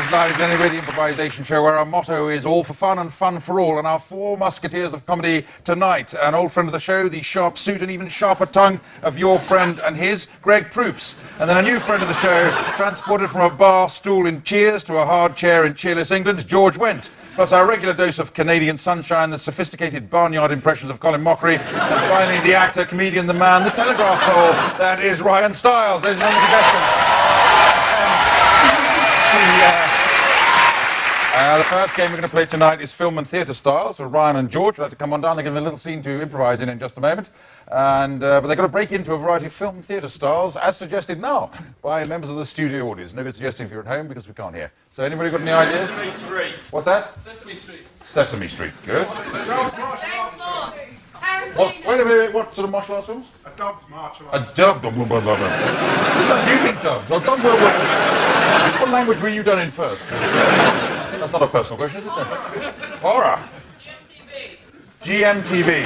is Ladies Anyway, the improvisation show where our motto is all for fun and fun for all. And our four musketeers of comedy tonight: an old friend of the show, the sharp suit and even sharper tongue of your friend and his, Greg Proops. And then a new friend of the show, transported from a bar stool in Cheers to a hard chair in cheerless England, George Wendt. Plus our regular dose of Canadian sunshine, the sophisticated barnyard impressions of Colin Mockery, and finally the actor, comedian, the man, the telegraph pole, that is Ryan Stiles. Ladies and gentlemen, contestants. The first game we're going to play tonight is film and theatre style. So Ryan and George will have to come on down. They're going to have a little scene to improvise in just a moment. But they've got to break into a variety of film and theatre styles, as suggested now by members of the studio audience. No good suggesting if you're at home, because we can't hear. So anybody got any ideas? Sesame Street. What's that? Sesame Street. Sesame Street. Good. Wait a minute. What sort of martial arts films? A dubbed martial arts. A dubbed. This is you been dubbed. So dubbed what language were you done in first? That's not a personal question, is it? Horror. GMTV.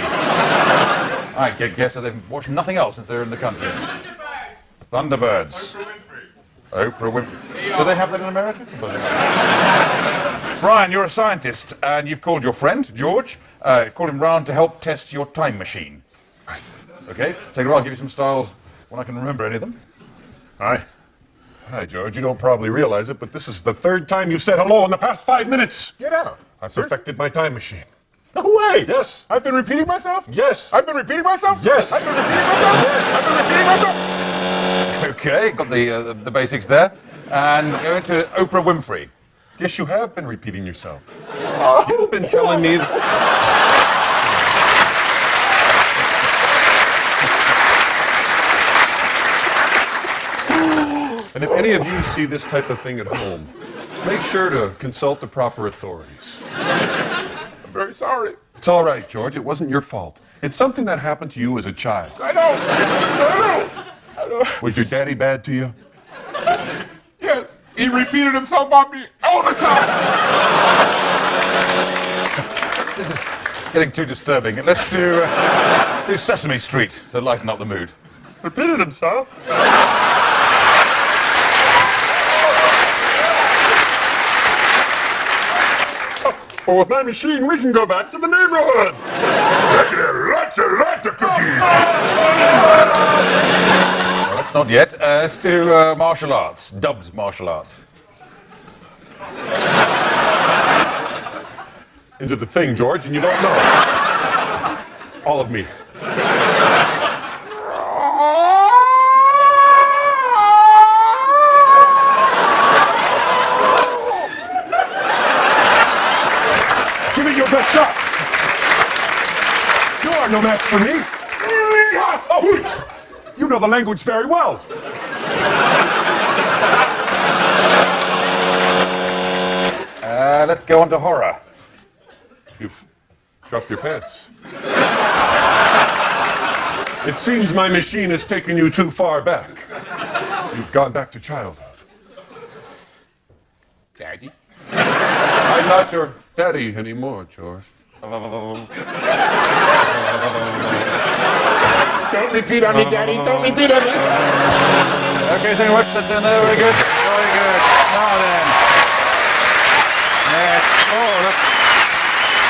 I guess that they've watched nothing else since they were in the country. Thunderbirds. Oprah Winfrey. Do they have that in America? Brian, you're a scientist, and you've called your friend, George. You've called him round to help test your time machine. Okay, take it on, I'll give you some styles when I can remember any of them. Hi. Hi, George. You don't probably realize it, but this is the third time you've said hello in the past 5 minutes. Get out. I perfected my time machine. No way. Yes. I've been repeating myself? Yes. I've been repeating myself? Yes. I've been repeating myself? Yes. I've been repeating myself? Okay, got the basics there. And go into Oprah Winfrey. Yes, you have been repeating yourself. You've been telling me And if any of you see this type of thing at home, make sure to consult the proper authorities. I'm very sorry. It's all right, George. It wasn't your fault. It's something that happened to you as a child. I know. Was your daddy bad to you? Yes, he repeated himself on me all the time. This is getting too disturbing. Let's do Sesame Street to lighten up the mood. Repeated himself? Well, with my machine, we can go back to the neighborhood. Lots of cookies. Well, that's not yet. Let's do martial arts, dubbed martial arts. Into the thing, George, and you don't know. All of me. Give me your best shot. You are no match for me. Oh, you know the language very well. Let's go on to horror. You've dropped your pants. It seems my machine has taken you too far back. You've gone back to childhood. Daddy? I'm not your daddy anymore, George. Don't repeat on me, Daddy. Don't repeat on me. Okay, thank you very much. That's in there. Very good. Very good. Now then.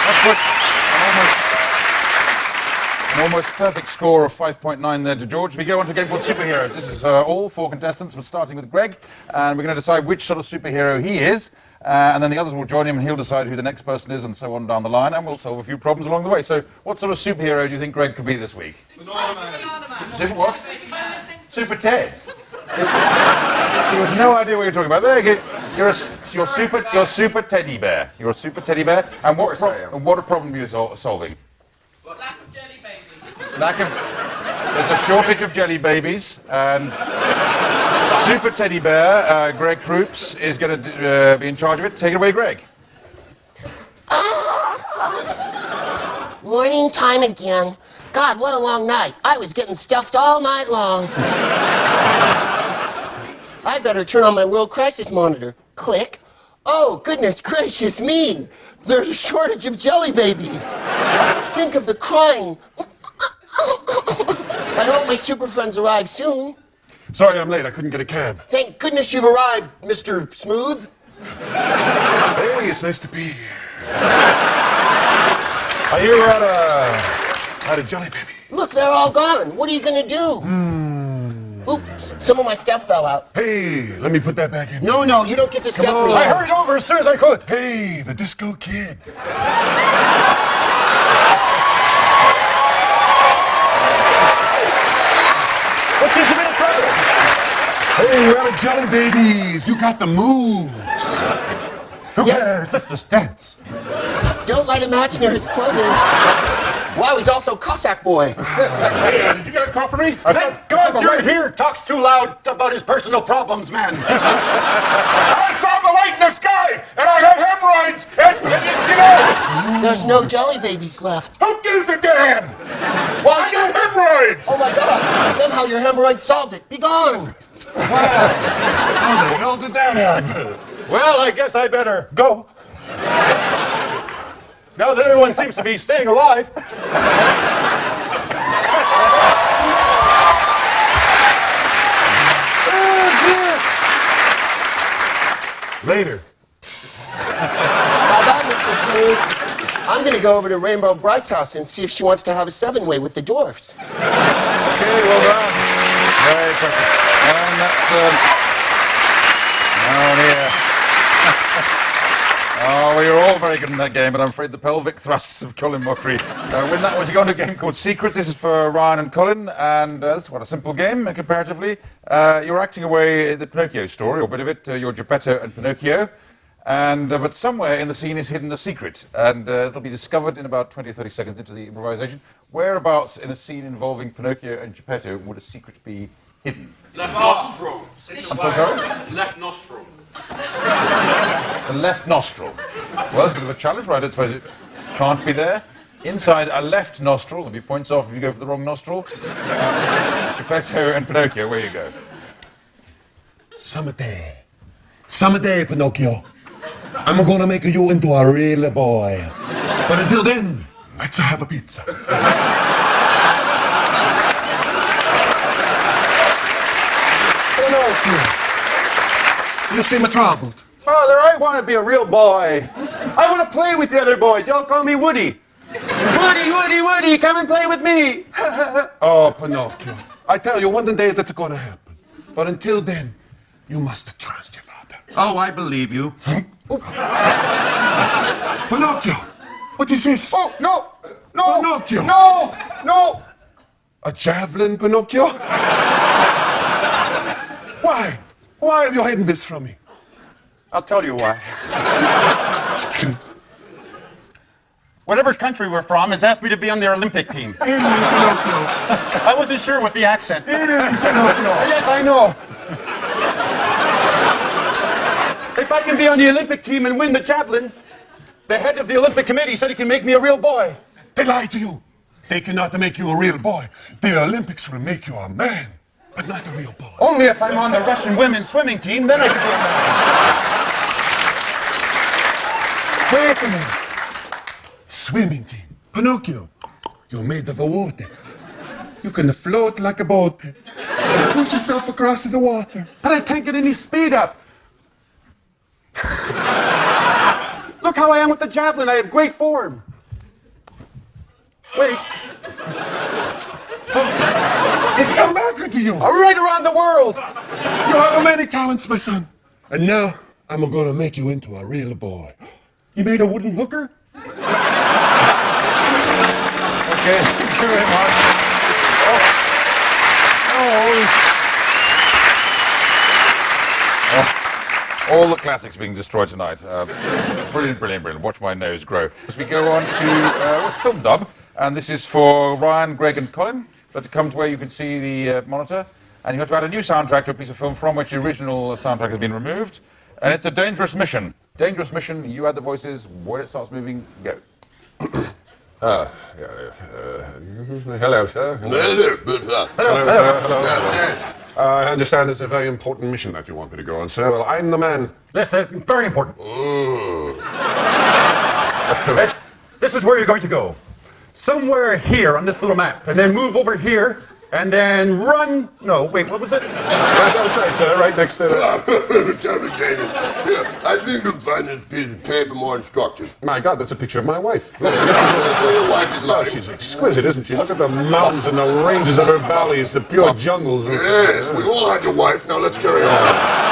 That puts an almost perfect score of 5.9 there to George. We go on to a game called Superheroes. This is all four contestants, but starting with Greg. And we're going to decide which sort of superhero he is. And then the others will join him and he'll decide who the next person is and so on down the line. And we'll solve a few problems along the way. So what sort of superhero do you think Greg could be this week? Super what? Super Ted. You have no idea what you're talking about. There you go. You're super teddy bear. You're a super teddy bear. And what problem are you solving? Lack of jelly babies. There's a shortage of jelly babies, and Super Teddy Bear, Greg Proops, is going to be in charge of it. Take it away, Greg. Morning time again. God, what a long night. I was getting stuffed all night long. I better turn on my world crisis monitor. Click. Oh, goodness gracious me. There's a shortage of jelly babies. Think of the crying. I hope my super friends arrive soon. Sorry I'm late. I couldn't get a cab. Thank goodness you've arrived, Mr. Smooth. Hey, it's nice to be here. I hear we're out of jelly baby. Look, they're all gone. What are you gonna do? Oops, some of my stuff fell out. Hey, let me put that back in. No, you don't get to stuff on. me. I hurried over as soon as I could. Hey, the disco kid. What's this bit of trouble? Hey, we're out of jelly babies. You got the moves. Who Yes. cares? Let's just dance. Don't light a match near his clothing. Wow, he's also Cossack boy. Hey, did you get a call for me? Thank God you're here. Talks too loud about his personal problems, man. I saw the light in the sky, and I had hemorrhoids, and you know, There's no jelly babies left. who gives a damn? Well, I got hemorrhoids! oh my God, somehow your hemorrhoid solved it. Be gone. How the hell did that happen? Well, I guess I better go. Now that everyone seems to be staying alive. Later. Bye-bye, Mr. Smooth. I'm gonna go over to Rainbow Bright's house and see if she wants to have a seven-way with the dwarfs. Okay, well done. Very impressive. And that's oh dear. Oh, well, you're all very good in that game, but I'm afraid the pelvic thrusts of Colin Mockery win that. Was you go on to a game called Secret? This is for Ryan and Colin, and it's quite a simple game comparatively. You're acting away the Pinocchio story, or a bit of it. You're Geppetto and Pinocchio, and but somewhere in the scene is hidden a secret, and it'll be discovered in about 20 or 30 seconds into the improvisation. Whereabouts in a scene involving Pinocchio and Geppetto would a secret be hidden? Left nostril. I'm so sorry? Left nostril. The left nostril. Well, that's a bit of a challenge, right? I suppose it can't be there. Inside a left nostril, there'll be points off if you go for the wrong nostril. Geppetto and Pinocchio, where you go? Someday, Pinocchio, I'm gonna make you into a real boy. But until then, let's have a pizza. Pinocchio, you seem troubled. Father, I want to be a real boy. I want to play with the other boys. Y'all call me Woody. Woody, come and play with me. Oh, Pinocchio, I tell you, one day that's gonna happen. But until then, you must trust your father. Oh, I believe you. Pinocchio, what is this? Oh, no. Pinocchio. No. A javelin, Pinocchio? Why? Why have you hidden this from me? I'll tell you why. Whatever country we're from has asked me to be on their Olympic team. I wasn't sure with the accent. Yes, I know. If I can be on the Olympic team and win the javelin, the head of the Olympic committee said he can make me a real boy. They lied to you. They cannot make you a real boy. The Olympics will make you a man, but not a real boy. Only if I'm on the Russian women's swimming team, then I can be a man. Wait a minute. Swimming team. Pinocchio, you're made of water. You can float like a boat. Push yourself across the water. But I can't get any speed up. Look how I am with the javelin. I have great form. Wait. It's come back to you. Right around the world. You have many talents, my son. And now, I'm gonna make you into a real boy. You made a wooden hooker? Okay, thank you very much. All the classics being destroyed tonight. Brilliant. Watch my nose grow. As we go on to what's film dub, and this is for Ryan, Greg, and Colin. But to come to where you can see the monitor, and you have to add a new soundtrack to a piece of film from which the original soundtrack has been removed, and it's a dangerous mission. Dangerous mission. You add the voices. When it starts moving, go. Hello, sir. Hello. I understand it's a very important mission that you want me to go on, sir. Well, I'm the man. This is very important. This is where you're going to go. Somewhere here on this little map, and then move over here And then run. No, wait, what was it? That's outside, sir, right next to the... Tell me, Davis. Yeah, I think you'll find this piece of paper more instructive. My God, that's a picture of my wife. This is where your wife is Oh, lying. she's exquisite, isn't she? Look at the mountains and the ranges of her valleys, the pure jungles. Yes, we all had your wife. Now let's carry on.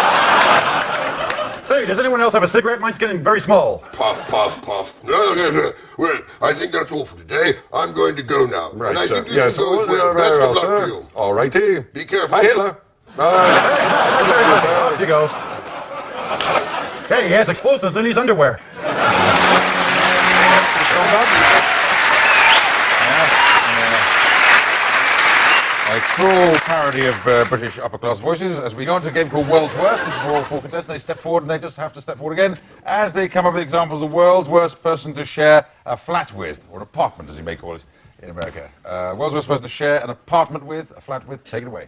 Say, does anyone else have a cigarette? Mine's getting very small. Puff, puff, puff. No. Well, I think that's all for today. I'm going to go now. Right, and I sir. think you should go as well. Very Best well, of luck sir. to you. All righty. Be careful. Hi, Hitler. Off you go. Hey, he has explosives in his underwear. A cruel parody of British upper-class voices as we go into a game called World's Worst. This is for all four contestants. They step forward and they just have to step forward again as they come up with examples of the world's worst person to share a flat with, or an apartment as you may call it in America. World's worst person to share an apartment with, a flat with. Take it away.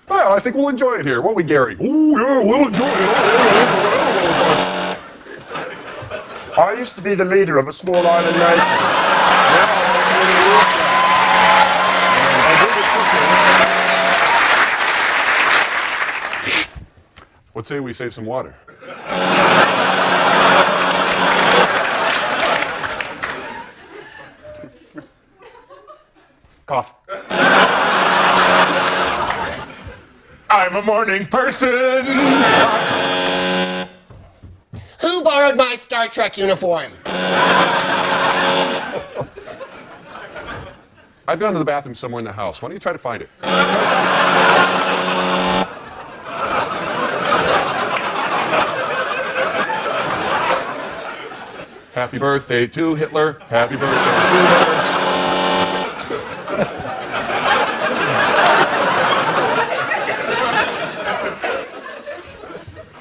Well, I think we'll enjoy it here, won't we, Gary? Oh, yeah, we'll enjoy it. I used to be the leader of a small island nation. What say we save some water? Cough. I'm a morning person. Who borrowed my Star Trek uniform? I've gone to the bathroom somewhere in the house. Why don't you try to find it? Happy birthday to Hitler. Happy birthday to Hitler.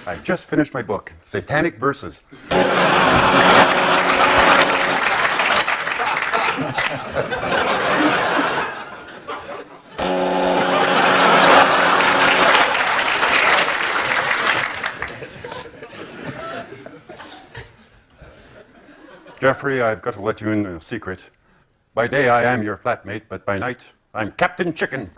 I just finished my book, Satanic Verses. Jeffrey, I've got to let you in a secret. By day, I am your flatmate, but by night, I'm Captain Chicken.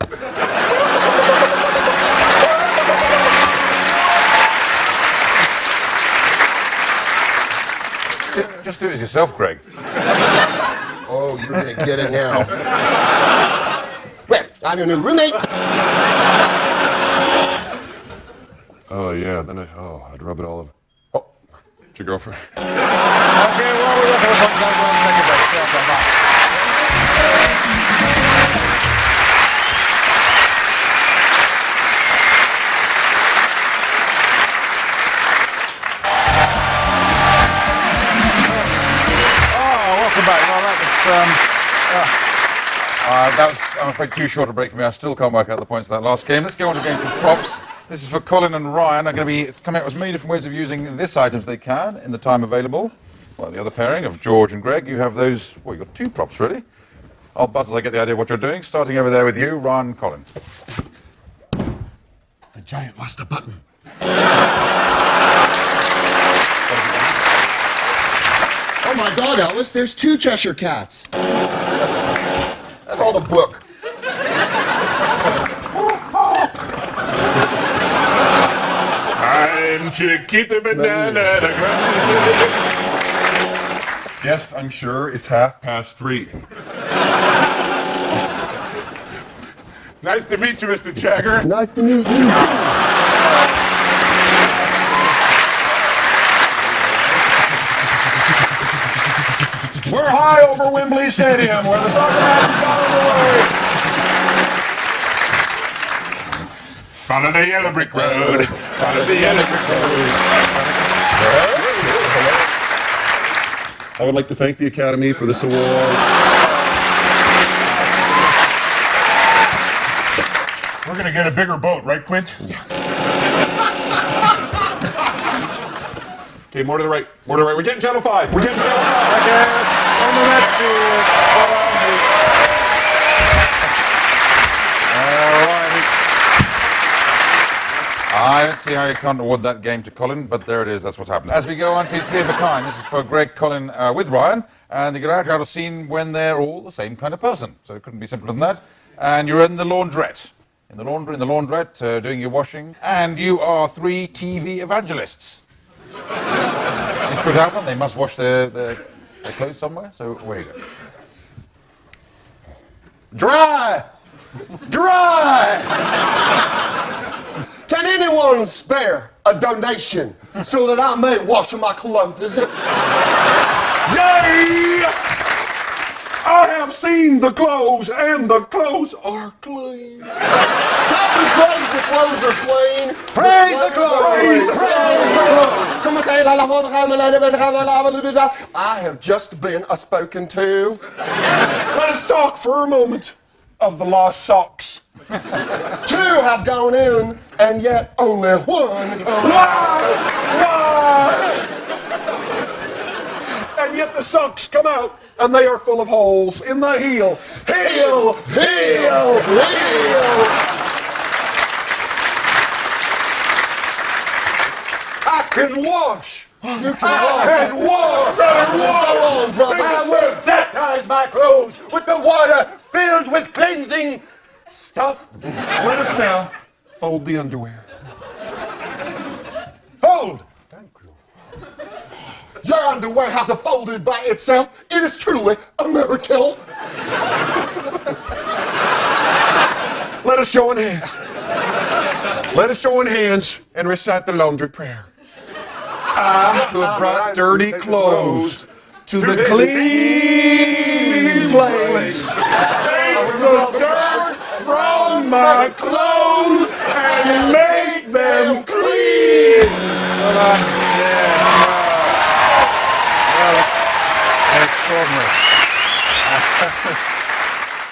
Just do it as yourself, Greg. Oh, you're gonna get it now. Well, I'm your new roommate. Oh, yeah, then I'd rub it all over. Oh, it's your girlfriend. Okay, well, we're looking at take a break. Come back. Welcome back. Well, that was, I'm afraid, too short a break for me. I still can't work out the points of that last game. Let's go on to a game called Props. This is for Colin and Ryan. Are going to be coming up with as many different ways of using this item as they can in the time available. Well, the other pairing of George and Greg, you have those. Well, you've got two props, really. I'll buzz as I get the idea of what you're doing. Starting over there with you, Ryan and Colin. The giant lost a button. Oh my God, Ellis, there's two Cheshire Cats. It's called a book. I'm Chiquita Banana. Yes, I'm sure it's 3:30. Nice to meet you, Mr. Jagger. Nice to meet you, too. We're high over Wembley Stadium, where the soccer match is on the way. Follow the yellow brick road. Follow the yellow brick road. I would like to thank the Academy for this award. We're gonna get a bigger boat, right, Quint? Okay, more to the right. More to the right. We're getting channel 5. We're getting channel 5. I don't see how you can't award that game to Colin, but there it is. That's what's happened. As we go on to Three of a Kind, this is for Greg, Colin, with Ryan, and they're going to act out a scene when they're all the same kind of person. So it couldn't be simpler than that. and you're in the laundrette. In the laundrette, doing your washing, and you are 3 TV evangelists. You could have one. They must wash their clothes somewhere. So away you go. Dry! Dry! Can anyone spare a donation so that I may wash my clothes? Yay! I have seen the clothes, and the clothes are clean. God be praised, the clothes are clean. Praise the clothes! Praise the clothes! Come on, say, I have just been spoken to. Let us talk for a moment of the lost socks. 2 have gone in, and yet only 1 come out. Why? And yet the socks come out, and they are full of holes in the heel. Heel! Heel! Heel! I can wash! You can I can wash! Better wash! Go on, brother. I will baptize my clothes with the water filled with cleansing stuff. Let us now fold the underwear. Fold! Thank you. Your underwear has a folded by itself. It is truly a miracle. Let us join hands. Let us join hands and recite the laundry prayer. I who have brought dirty clothes to the clean place. Take the dirt from my clothes and make them clean. Extraordinary.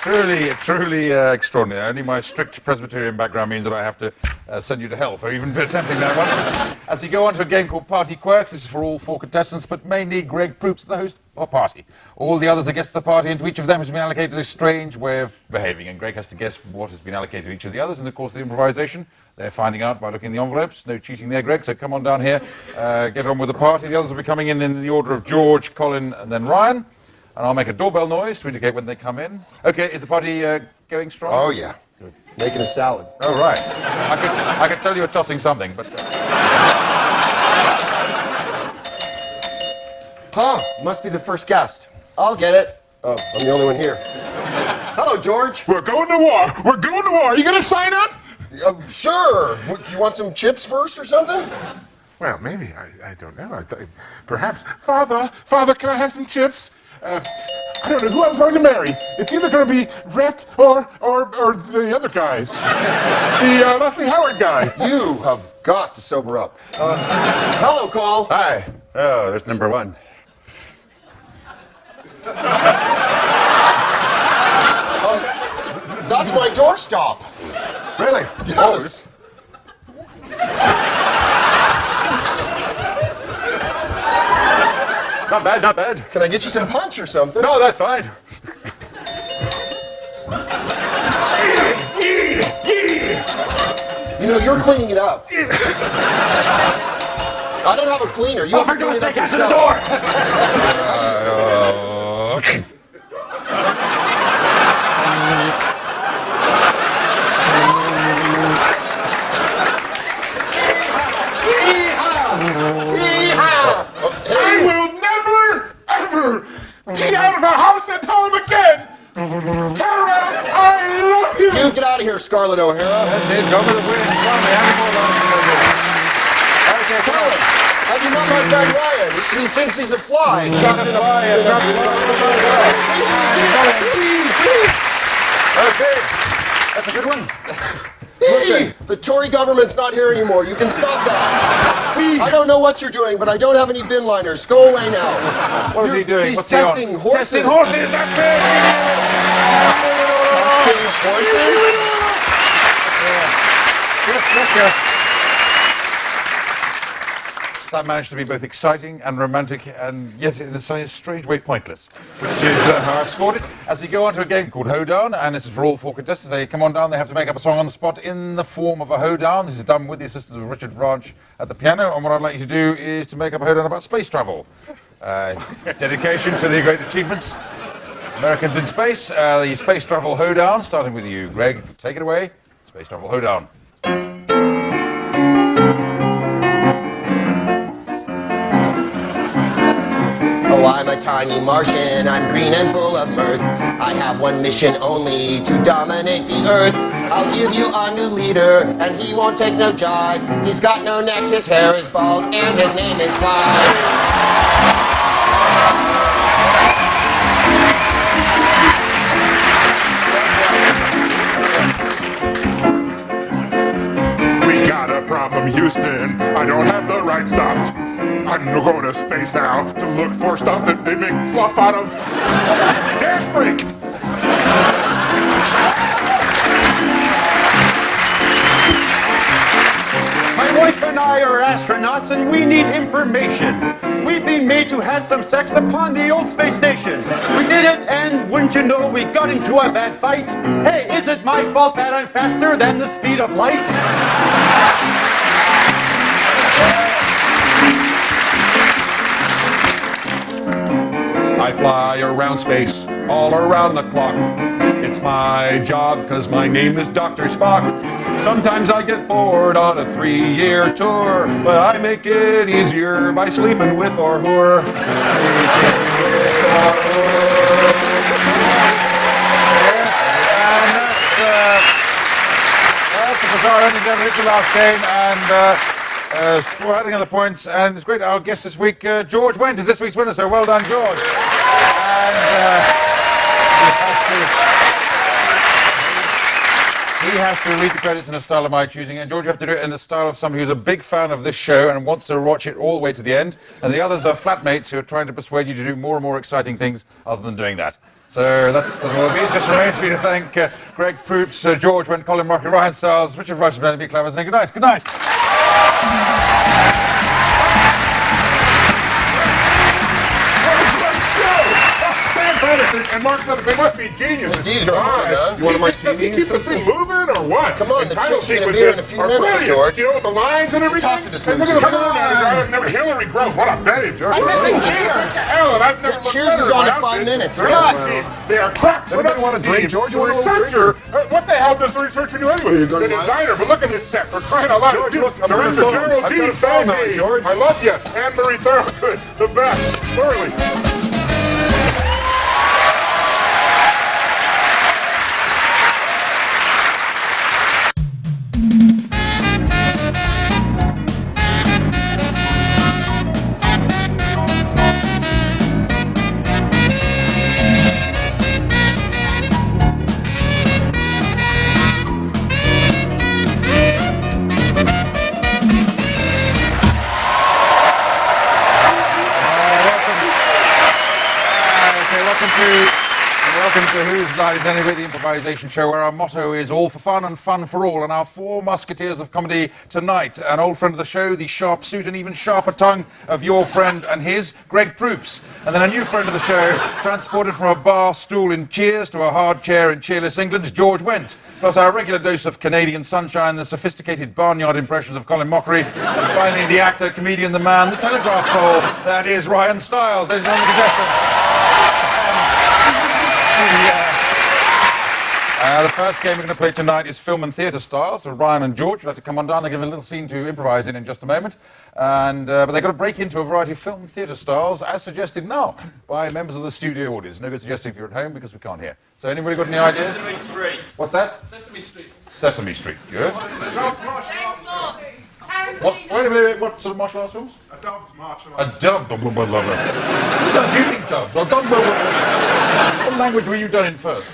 Truly extraordinary. Only my strict Presbyterian background means that I have to send you to hell for even attempting that one. As we go on to a game called Party Quirks, this is for all 4 contestants, but mainly Greg Proops, the host of party. All the others are guests of the party, and to each of them has been allocated a strange way of behaving, and Greg has to guess what has been allocated to each of the others in the course of the improvisation. They're finding out by looking in the envelopes. No cheating there, Greg, so come on down here, get on with the party. The others will be coming in the order of George, Colin, and then Ryan. And I'll make a doorbell noise to indicate when they come in. Okay, is the party going strong? Oh, yeah. Good. Making a salad. Oh, right. I could tell you were tossing something, but... Must be the first guest. I'll get it. Oh, I'm the only one here. Hello, George. We're going to war. We're going to war. Are you going to sign up? Sure. You want some chips first or something? Well, maybe. I don't know. Perhaps. Father, can I have some chips? I don't know who I'm going to marry. It's either going to be Rhett or the other guy. The Leslie Howard guy. You have got to sober up. Hello, Cole. Hi. Oh, there's number 1. That's my doorstop. Really? Yes. Not bad, not bad. Can I get you some punch or something? No, that's fine. You know, you're cleaning it up. I don't have a cleaner. You have to clean it up yourself. I will never, ever be out of a house and home again. Tara, I love you. You get out of here, Scarlett O'Hara. That's it, go for the win. Come on, how many more rounds are we gonna do? Okay, come on. Colin, have you met my friend Ryan? He thinks he's a fly. Trapped in a Okay. That's a good one. Listen, the Tory government's not here anymore. You can stop that. I don't know what you're doing, but I don't have any bin liners. Go away now. What is he doing? He's What's he on? testing horses. Testing horses, that's it! Testing horses? Yes, Rebecca. That managed to be both exciting and romantic and, yes, in a strange way, pointless, which is how I've scored it. As we go on to a game called Hoedown, and this is for all 4 contestants. They come on down, they have to make up a song on the spot in the form of a hoedown. This is done with the assistance of Richard Branch at the piano, and what I'd like you to do is to make up a hoedown about space travel. Dedication to the great achievements Americans in Space, the Space Travel Hoedown, starting with you, Greg. Take it away. Space Travel Hoedown. Oh, I'm a tiny Martian, I'm green and full of mirth. I have one mission only, to dominate the Earth. I'll give you a new leader, and he won't take no jive. He's got no neck, his hair is bald, and his name is Clyde. We got a problem, Houston. I don't have the right stuff. I'm going to space now to look for stuff that they make fluff out of. Dance break! My wife and I are astronauts and we need information. We've been made to have some sex upon the old space station. We did it and wouldn't you know we got into a bad fight. Hey, is it my fault that I'm faster than the speed of light? I fly around space, all around the clock. It's my job, cause my name is Dr. Spock. Sometimes I get bored on a 3-year tour, but I make it easier by sleeping with or whore. Yes, and that's the bizarre ending. Devil. It's the last game, and we're adding other points. And it's great. Our guest this week, George Wendt, is this week's winner. So well done, George. And he has to read the credits in a style of my choosing, and George, you have to do it in the style of somebody who's a big fan of this show and wants to watch it all the way to the end. And the others are flatmates who are trying to persuade you to do more and more exciting things other than doing that. So that's what it'll be. It just remains me to thank Greg Proops, George Wendt, Colin Mockery, Ryan Stiles, Richard Rush, and Benedict Clavers, and good night. Good night. And Mark, they must be geniuses. Indeed, come on, man. You want a Does he martini? keep the thing moving or what? Come on, And the title chick's gonna be sequences here in a few are minutes, brilliant. George. You know, with the lines and everything. Talk to this And look loser. at the Come on, phone. man. I've never Hillary Gross. What a babe, George. I'm missing What Cheers. the hell? And I've never Yeah, looked Cheers is better on in than 5 outfits. minutes. They're God. not- They are cracks. Anybody want a drink, George? You want a little drink? Researcher. What the hell does the researcher do anyway? you going The to designer. But look at this set. For crying out loud. George, Dude, look, I'm on the Director phone. Geraldine I've got a phone now, Baggy. George. I love you. Anne-Marie Thorogood. The best. Thoroughly. Welcome to Whose Line Is Anyway, the improvisation show where our motto is all for fun and fun for all. And our 4 musketeers of comedy tonight, an old friend of the show, the sharp suit and even sharper tongue of your friend and his, Greg Proops. And then a new friend of the show, transported from a bar stool in Cheers to a hard chair in cheerless England, George Wendt. Plus our regular dose of Canadian sunshine, the sophisticated barnyard impressions of Colin Mockery, and finally the actor, comedian, the man, the telegraph pole, that is Ryan Stiles. Ladies and gentlemen, the contestants. The first game we're going to play tonight is film and theatre style. So Ryan and George will have to come on down. They'll give a little scene to improvise in just a moment. And but they've got to break into a variety of film and theatre styles, as suggested now by members of the studio audience. No good suggesting if you're at home because we can't hear. So anybody got any ideas? Sesame Street. What's that? Sesame Street. Sesame Street. Good. What? Tarantino. Wait a minute. What sort of martial arts films? A dubbed martial A dub. Who's that? You think dubs? Or dub? What language were you done in first?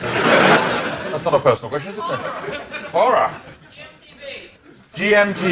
That's not a personal question, is it? Horror. GMTV. GMT.